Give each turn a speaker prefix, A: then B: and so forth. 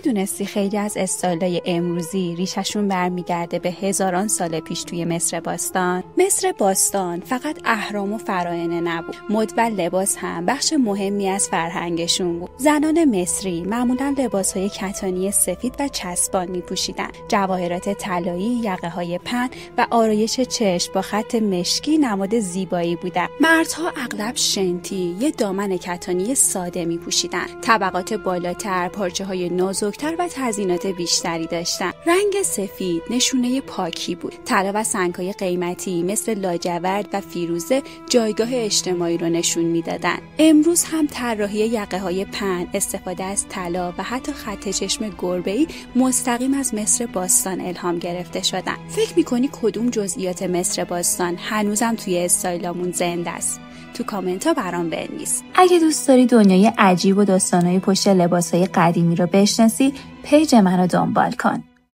A: میدونستی خیلی از استایل‌های امروزی ریششون برمیگرده به هزاران سال پیش توی مصر باستان؟ مصر باستان فقط اهرام و فراعنه نبود. مد و لباس هم بخش مهمی از فرهنگشون بود. زنان مصری معمولاً لباس‌های کتانی سفید و چسبان می‌پوشیدن. جواهرات طلایی، یقه‌های پهن و آرایش چشم با خط مشکی نماد زیبایی بودن. مردها اغلب شنتی، یه دامن کتانی ساده می‌پوشیدن. طبقات بالاتر پارچه‌های نازکتر و تزیینات بیشتری داشتن. رنگ سفید نشونه پاکی بود. طلا و سنگ‌های قیمتی مثل لاجورد و فیروزه جایگاه اجتماعی رو نشون میدادن. امروز هم طراحی یقه‌های پهن، استفاده از طلا و حتی خط چشم گربه‌ای مستقیم از مصر باستان الهام گرفته شدن. فکر می‌کنی کدوم جزئیات مصر باستان هنوزم توی استایلامون زنده است؟ تو کامنت ها برام بنویس.
B: اگه دوست داری دنیای عجیب و داستانهای پشت لباسهای قدیمی رو بشناسی، پیج منو دنبال کن.